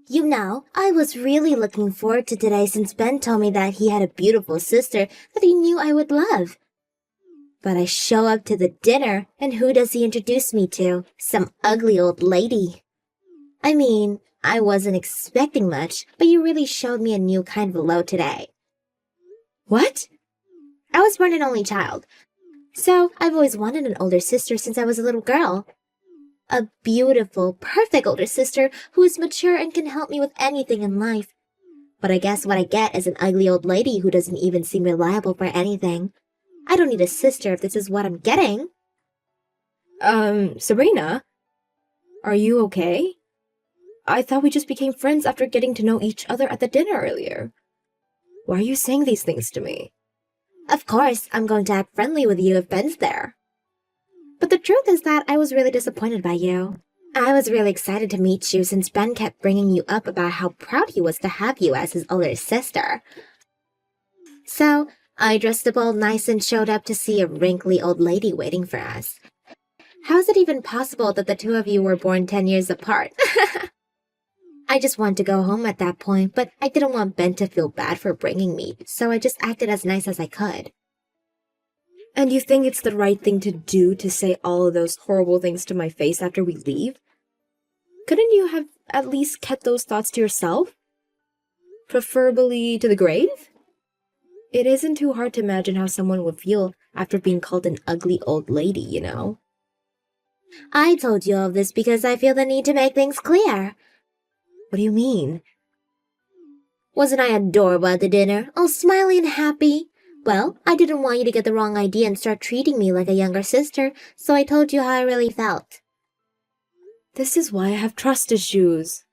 You know, I was really looking forward to today since Ben told me that he had a beautiful sister that he knew I would love. But I show up to the dinner, and who does he introduce me to? Some ugly old lady. I mean, I wasn't expecting much, but you really showed me a new kind of low today. What? I was born an only child, so I've always wanted an older sister since I was a little girl. A beautiful, perfect older sister who is mature and can help me with anything in life. But I guess what I get is an ugly old lady who doesn't even seem reliable for anything. I don't need a sister if this is what I'm getting. Sabrina? Are you okay? I thought we just became friends after getting to know each other at the dinner earlier. Why are you saying these things to me? Of course, I'm going to act friendly with you if Ben's there. But the truth is that I was really disappointed by you. I was really excited to meet you since Ben kept bringing you up about how proud he was to have you as his older sister. So, I dressed up all nice and showed up to see a wrinkly old lady waiting for us. How is it even possible that the two of you were born 10 years apart? I just wanted to go home at that point, but I didn't want Ben to feel bad for bringing me, so I just acted as nice as I could. And you think it's the right thing to do to say all of those horrible things to my face after we leave? Couldn't you have at least kept those thoughts to yourself? Preferably to the grave? It isn't too hard to imagine how someone would feel after being called an ugly old lady, you know? I told you all of this because I feel the need to make things clear. What do you mean? Wasn't I adorable at the dinner, all smiley and happy? Well, I didn't want you to get the wrong idea and start treating me like a younger sister, so I told you how I really felt. This is why I have trust issues.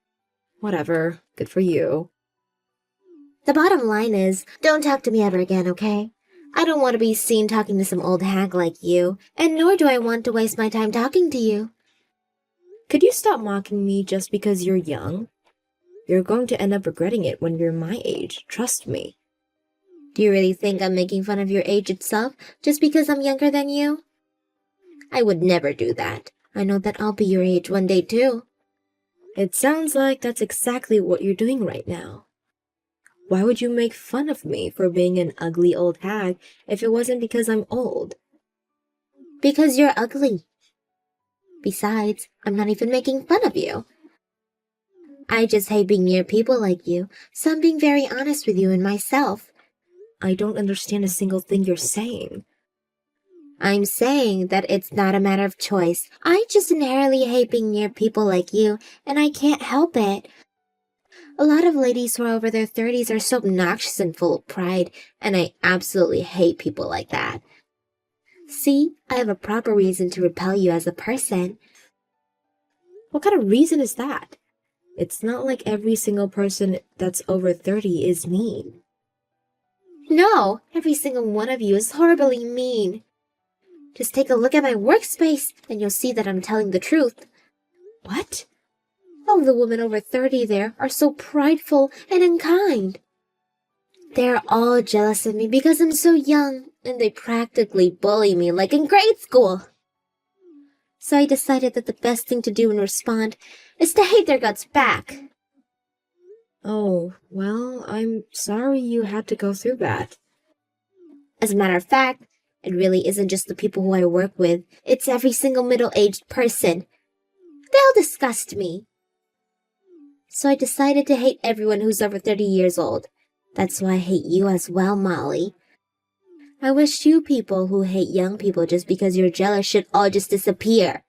Whatever, good for you. The bottom line is, don't talk to me ever again, okay? I don't want to be seen talking to some old hag like you, and nor do I want to waste my time talking to you. Could you stop mocking me just because you're young? You're going to end up regretting it when you're my age, trust me. Do you really think I'm making fun of your age itself just because I'm younger than you? I would never do that. I know that I'll be your age one day too. It sounds like that's exactly what you're doing right now. Why would you make fun of me for being an ugly old hag if it wasn't because I'm old? Because you're ugly. Besides, I'm not even making fun of you. I just hate being near people like you, so I'm being very honest with you and myself. I don't understand a single thing you're saying. I'm saying that it's not a matter of choice. I just inherently hate being near people like you, and I can't help it. A lot of ladies who are over their 30s are so obnoxious and full of pride, and I absolutely hate people like that. See, I have a proper reason to repel you as a person. What kind of reason is that? It's not like every single person that's over 30 is mean. No, every single one of you is horribly mean. Just take a look at my workspace, and you'll see that I'm telling the truth. What? All the women over 30 there are so prideful and unkind. They're all jealous of me because I'm so young, and they practically bully me like in grade school. So I decided that the best thing to do in response is to hate their guts back. Oh, well, I'm sorry you had to go through that. As a matter of fact, it really isn't just the people who I work with, it's every single middle-aged person. They all disgust me. So I decided to hate everyone who's over 30 years old. That's why I hate you as well, Molly. I wish you people who hate young people just because you're jealous should all just disappear.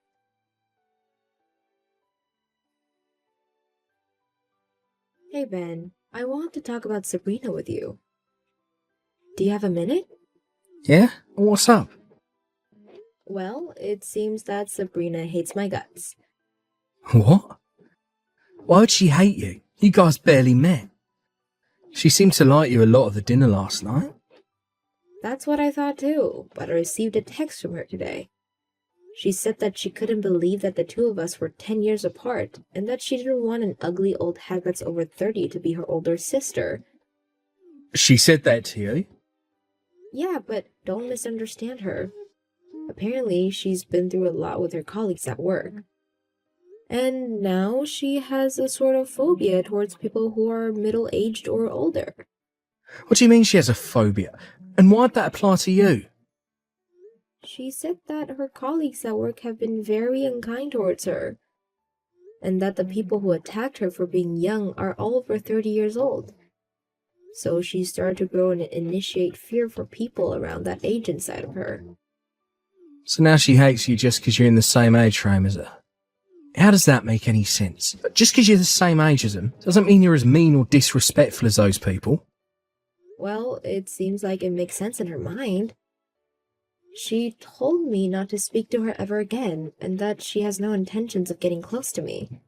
Hey Ben, I want to talk about Sabrina with you. Do you have a minute? Yeah? What's up? Well, it seems that Sabrina hates my guts. What? Why would she hate you? You guys barely met. She seemed to like you a lot at the dinner last night. That's what I thought too, but I received a text from her today. She said that she couldn't believe that the two of us were 10 years apart, and that she didn't want an ugly old hag that's over 30 to be her older sister. She said that to you? Yeah, but don't misunderstand her. Apparently, she's been through a lot with her colleagues at work. And now she has a sort of phobia towards people who are middle-aged or older. What do you mean she has a phobia? And why'd that apply to you? She said that her colleagues at work have been very unkind towards her, and that the people who attacked her for being young are all over 30 years old. So she started to grow and initiate fear for people around that age inside of her. So now she hates you just because you're in the same age frame as her. How does that make any sense? Just because you're the same age as them doesn't mean you're as mean or disrespectful as those people. Well, it seems like it makes sense in her mind. She told me not to speak to her ever again, and that she has no intentions of getting close to me.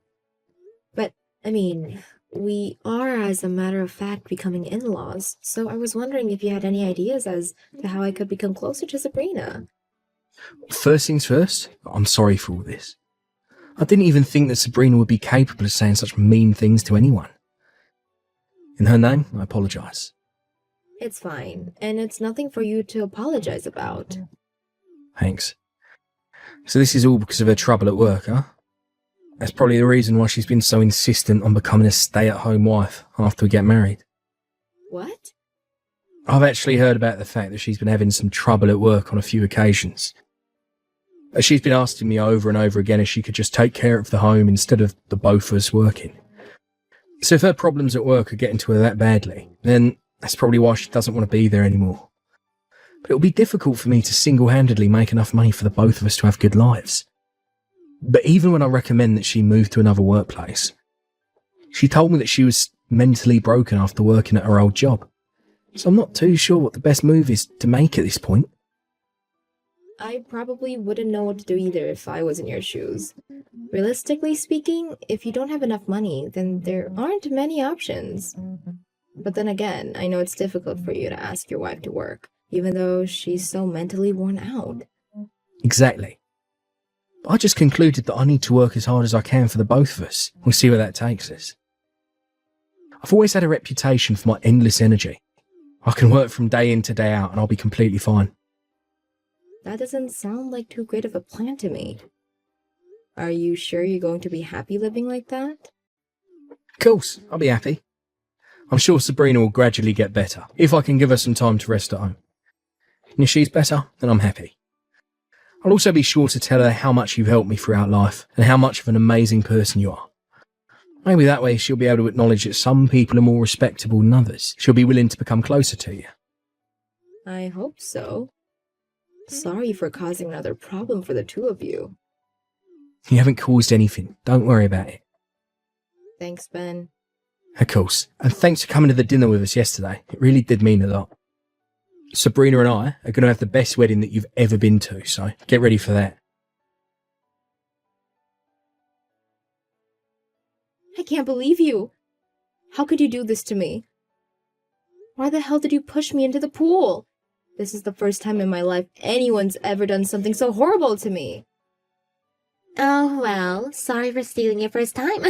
But, I mean, we are, as a matter of fact, becoming in-laws, so I was wondering if you had any ideas as to how I could become closer to Sabrina. First things first, I'm sorry for all this. I didn't even think that Sabrina would be capable of saying such mean things to anyone. In her name, I apologise. It's fine, and it's nothing for you to apologize about. Thanks. So this is all because of her trouble at work, huh? That's probably the reason why she's been so insistent on becoming a stay-at-home wife after we get married. What? I've actually heard about the fact that she's been having some trouble at work on a few occasions. She's been asking me over and over again if she could just take care of the home instead of the both of us working. So if her problems at work are getting to her that badly, then that's probably why she doesn't want to be there anymore. But it'll be difficult for me to single-handedly make enough money for the both of us to have good lives. But even when I recommend that she move to another workplace, she told me that she was mentally broken after working at her old job. So I'm not too sure what the best move is to make at this point. I probably wouldn't know what to do either if I was in your shoes. Realistically speaking, if you don't have enough money, then there aren't many options. But then again, I know it's difficult for you to ask your wife to work, even though she's so mentally worn out. Exactly. But I just concluded that I need to work as hard as I can for the both of us. We'll see where that takes us. I've always had a reputation for my endless energy. I can work from day in to day out and I'll be completely fine. That doesn't sound like too great of a plan to me. Are you sure you're going to be happy living like that? Of course, I'll be happy. I'm sure Sabrina will gradually get better, if I can give her some time to rest at home. And if she's better, then I'm happy. I'll also be sure to tell her how much you've helped me throughout life, and how much of an amazing person you are. Maybe that way she'll be able to acknowledge that some people are more respectable than others. She'll be willing to become closer to you. I hope so. Sorry for causing another problem for the two of you. You haven't caused anything, don't worry about it. Thanks, Ben. Of course, and thanks for coming to the dinner with us yesterday. It really did mean a lot. Sabrina and I are going to have the best wedding that you've ever been to, so get ready for that. I can't believe you. How could you do this to me? Why the hell did you push me into the pool? This is the first time in my life anyone's ever done something so horrible to me. Oh, well, sorry for stealing your first time.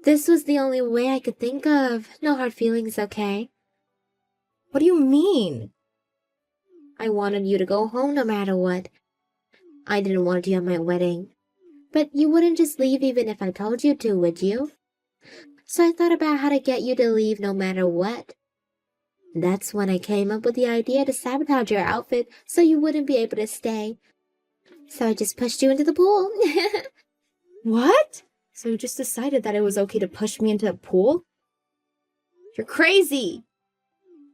This was the only way I could think of. No hard feelings, okay? What do you mean? I wanted you to go home no matter what. I didn't want you at my wedding. But you wouldn't just leave even if I told you to, would you? So I thought about how to get you to leave no matter what. That's when I came up with the idea to sabotage your outfit so you wouldn't be able to stay. So I just pushed you into the pool. What? So you just decided that it was okay to push me into a pool? You're crazy!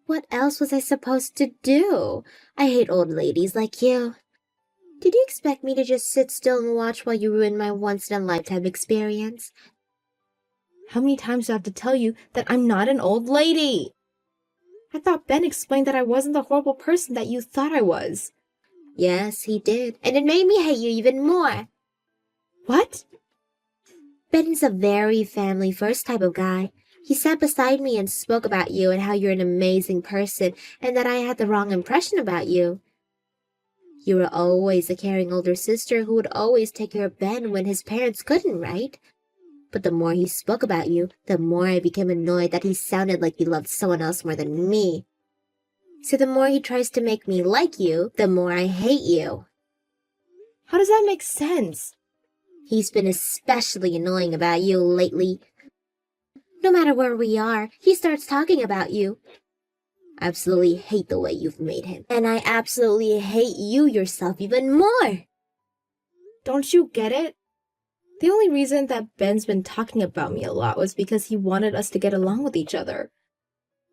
What else was I supposed to do? I hate old ladies like you. Did you expect me to just sit still and watch while you ruined my once-in-a-lifetime experience? How many times do I have to tell you that I'm not an old lady? I thought Ben explained that I wasn't the horrible person that you thought I was. Yes, he did, and it made me hate you even more. What? Ben's a very family-first type of guy. He sat beside me and spoke about you and how you're an amazing person and that I had the wrong impression about you. You were always a caring older sister who would always take care of Ben when his parents couldn't, right? But the more he spoke about you, the more I became annoyed that he sounded like he loved someone else more than me. So the more he tries to make me like you, the more I hate you. How does that make sense? He's been especially annoying about you lately. No matter where we are, he starts talking about you. I absolutely hate the way you've made him. And I absolutely hate you yourself even more. Don't you get it? The only reason that Ben's been talking about me a lot was because he wanted us to get along with each other.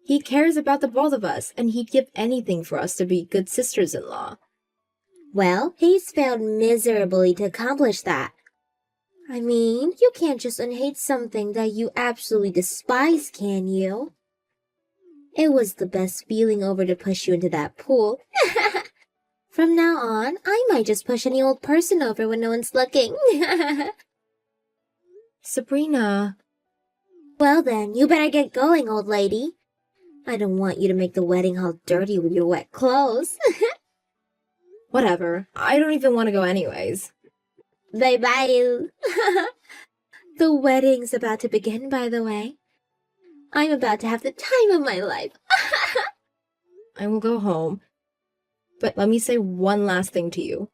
He cares about the both of us, and he'd give anything for us to be good sisters-in-law. Well, he's failed miserably to accomplish that. I mean, you can't just unhate something that you absolutely despise, can you? It was the best feeling over to push you into that pool. From now on, I might just push any old person over when no one's looking. Sabrina. Well then, you better get going, old lady. I don't want you to make the wedding hall dirty with your wet clothes. Whatever. I don't even want to go anyways. Bye-bye. The wedding's about to begin, by the way. I'm about to have the time of my life. I will go home. But let me say one last thing to you.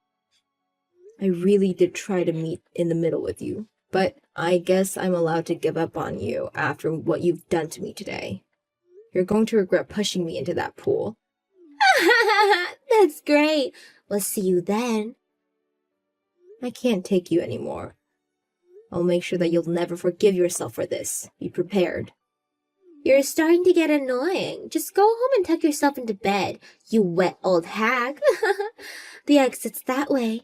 I really did try to meet in the middle with you, but I guess I'm allowed to give up on you after what you've done to me today. You're going to regret pushing me into that pool. That's great. We'll see you then. I can't take you anymore. I'll make sure that you'll never forgive yourself for this. Be prepared. You're starting to get annoying. Just go home and tuck yourself into bed, you wet old hag. The exit's that way.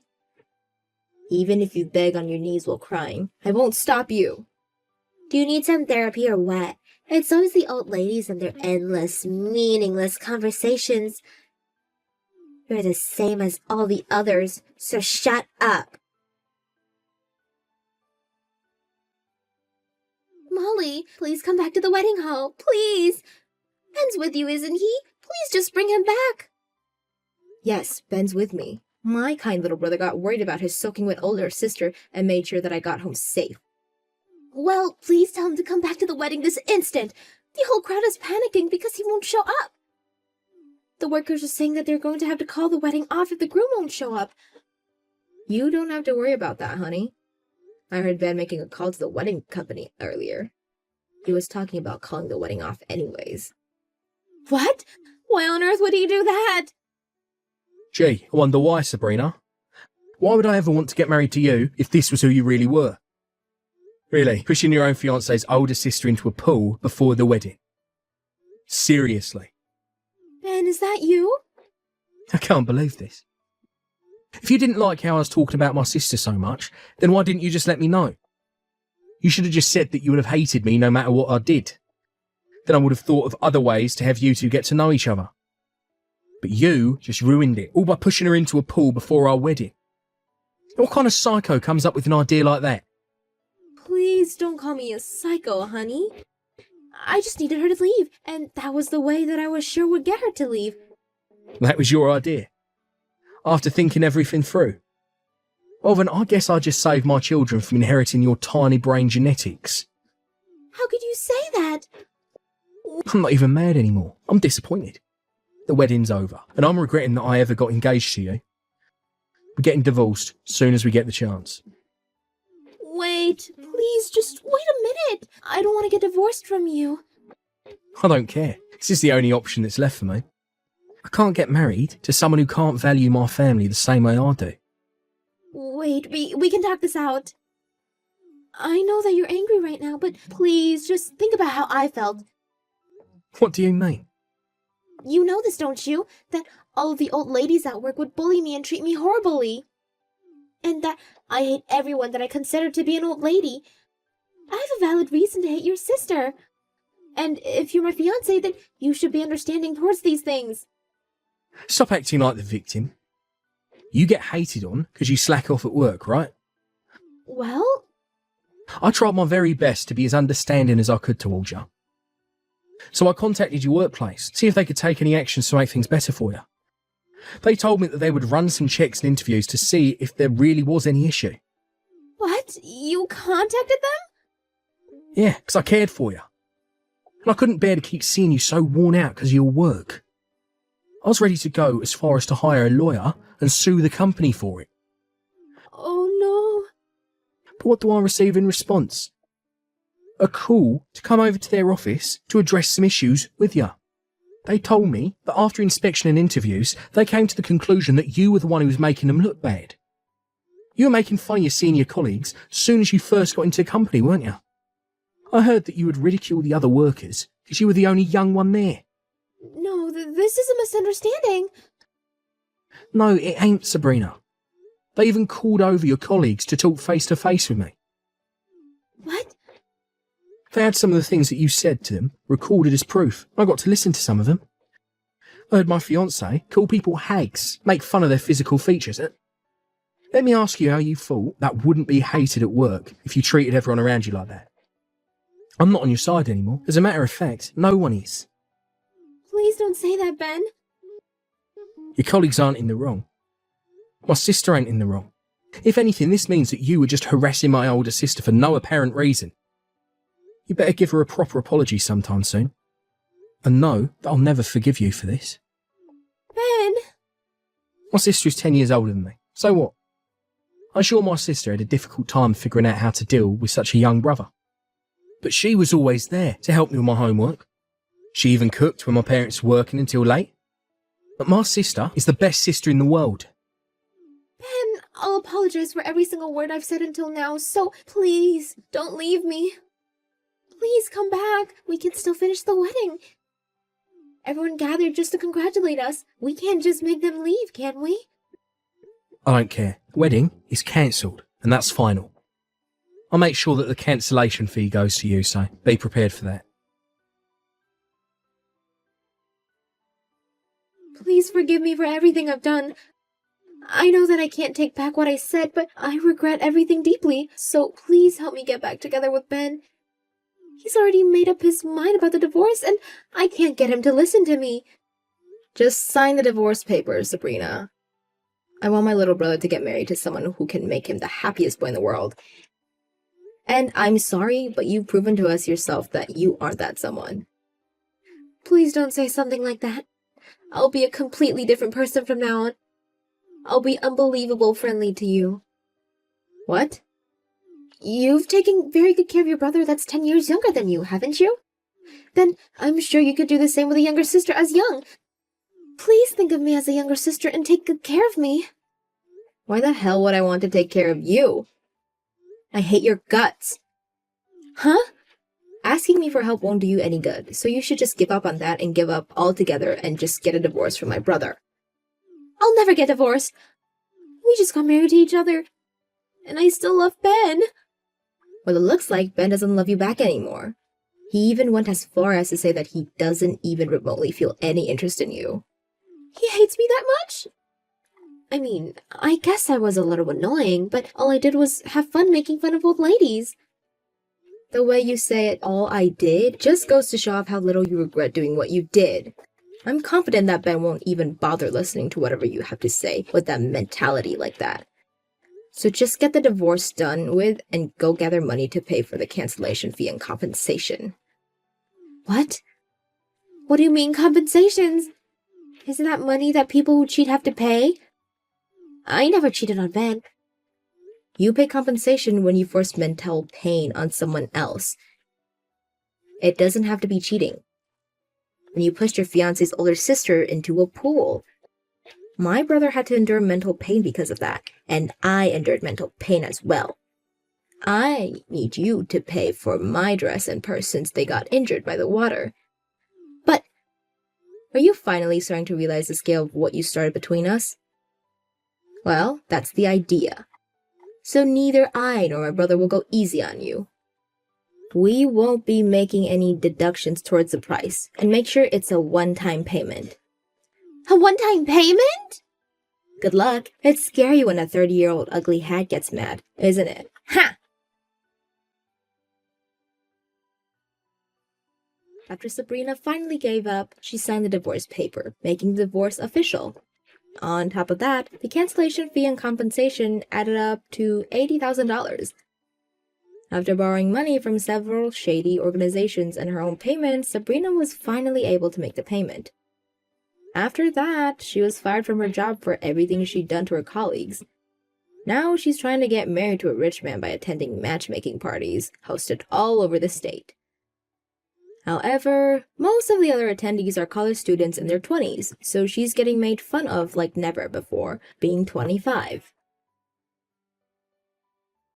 Even if you beg on your knees while crying, I won't stop you. Do you need some therapy or what? It's always the old ladies and their endless, meaningless conversations. You're the same as all the others, so shut up. Molly, please come back to the wedding hall, please. Ben's with you, isn't he? Please just bring him back. Yes, Ben's with me. My kind little brother got worried about his soaking wet older sister and made sure that I got home safe. Well, please tell him to come back to the wedding this instant. The whole crowd is panicking because he won't show up. The workers are saying that they're going to have to call the wedding off if the groom won't show up. You don't have to worry about that, honey. I heard Ben making a call to the wedding company earlier. He was talking about calling the wedding off anyways. What? Why on earth would he do that? Gee, I wonder why, Sabrina. Why would I ever want to get married to you if this was who you really were? Really, pushing your own fiancé's older sister into a pool before the wedding. Seriously. Ben, is that you? I can't believe this. If you didn't like how I was talking about my sister so much, then why didn't you just let me know? You should have just said that you would have hated me no matter what I did. Then I would have thought of other ways to have you two get to know each other. But you just ruined it, all by pushing her into a pool before our wedding. What kind of psycho comes up with an idea like that? Please don't call me a psycho, honey. I just needed her to leave, and that was the way that I was sure would get her to leave. That was your idea? After thinking everything through? Well then, I guess I just saved my children from inheriting your tiny brain genetics. How could you say that? I'm not even mad anymore. I'm disappointed. The wedding's over, and I'm regretting that I ever got engaged to you. We're getting divorced as soon as we get the chance. Wait, please, just wait a minute. I don't want to get divorced from you. I don't care. This is the only option that's left for me. I can't get married to someone who can't value my family the same way I do. Wait, we can talk this out. I know that you're angry right now, but please, just think about how I felt. What do you mean? You know this, don't you? That all of the old ladies at work would bully me and treat me horribly. And that I hate everyone that I consider to be an old lady. I have a valid reason to hate your sister. And if you're my fiancé, then you should be understanding towards these things. Stop acting like the victim. You get hated on because you slack off at work, right? Well? I tried my very best to be as understanding as I could towards you. So I contacted your workplace, see if they could take any actions to make things better for you. They told me that they would run some checks and interviews to see if there really was any issue. What? You contacted them? Yeah, because I cared for you. And I couldn't bear to keep seeing you so worn out because of your work. I was ready to go as far as to hire a lawyer and sue the company for it. Oh no. But what do I receive in response? A call to come over to their office to address some issues with you. They told me that after inspection and interviews, they came to the conclusion that you were the one who was making them look bad. You were making fun of your senior colleagues as soon as you first got into the company, weren't you? I heard that you would ridicule the other workers because you were the only young one there. No, this is a misunderstanding. No, it ain't, Sabrina. They even called over your colleagues to talk face to face with me. What? They had some of the things that you said to them recorded as proof. I got to listen to some of them. I heard my fiancé call people hags, make fun of their physical features. Let me ask you how you thought that wouldn't be hated at work if you treated everyone around you like that. I'm not on your side anymore. As a matter of fact, no one is. Please don't say that, Ben. Your colleagues aren't in the wrong. My sister ain't in the wrong. If anything, this means that you were just harassing my older sister for no apparent reason. You better give her a proper apology sometime soon. And know that I'll never forgive you for this. Ben! My sister is 10 years older than me. So what? I'm sure my sister had a difficult time figuring out how to deal with such a young brother. But she was always there to help me with my homework. She even cooked when my parents were working until late. But my sister is the best sister in the world. Ben, I'll apologize for every single word I've said until now, so please, don't leave me. Please come back. We can still finish the wedding. Everyone gathered just to congratulate us. We can't just make them leave, can we? I don't care. The wedding is cancelled, and that's final. I'll make sure that the cancellation fee goes to you, so be prepared for that. Please forgive me for everything I've done. I know that I can't take back what I said, but I regret everything deeply, so please help me get back together with Ben. He's already made up his mind about the divorce, and I can't get him to listen to me. Just sign the divorce papers, Sabrina. I want my little brother to get married to someone who can make him the happiest boy in the world. And I'm sorry, but you've proven to us yourself that you aren't that someone. Please don't say something like that. I'll be a completely different person from now on. I'll be unbelievable friendly to you. What? You've taken very good care of your brother that's 10 years younger than you, haven't you? Then I'm sure you could do the same with a younger sister as young. Please think of me as a younger sister and take good care of me. Why the hell would I want to take care of you? I hate your guts. Huh? Asking me for help won't do you any good, so you should just give up on that and give up altogether and just get a divorce from my brother. I'll never get divorced. We just got married to each other. And I still love Ben. Well, it looks like Ben doesn't love you back anymore. He even went as far as to say that he doesn't even remotely feel any interest in you. He hates me that much? I mean, I guess I was a little annoying, but all I did was have fun making fun of old ladies. The way you say it, all I did, just goes to show off how little you regret doing what you did. I'm confident that Ben won't even bother listening to whatever you have to say with that mentality like that. So just get the divorce done with and go gather money to pay for the cancellation fee and compensation. What? What do you mean compensations? Isn't that money that people who cheat have to pay? I never cheated on Ben. You pay compensation when you force mental pain on someone else. It doesn't have to be cheating. When you pushed your fiancé's older sister into a pool. My brother had to endure mental pain because of that, and I endured mental pain as well. I need you to pay for my dress and purse since they got injured by the water. But are you finally starting to realize the scale of what you started between us? Well, that's the idea. So neither I nor my brother will go easy on you. We won't be making any deductions towards the price, and make sure it's a one-time payment. A one-time payment? Good luck. It's scary when a 30-year-old ugly hag gets mad, isn't it? Ha! After Sabrina finally gave up, she signed the divorce paper, making the divorce official. On top of that, the cancellation fee and compensation added up to $80,000. After borrowing money from several shady organizations and her own payments, Sabrina was finally able to make the payment. After that, she was fired from her job for everything she'd done to her colleagues. Now she's trying to get married to a rich man by attending matchmaking parties hosted all over the state. However, most of the other attendees are college students in their 20s, so she's getting made fun of like never before, being 25.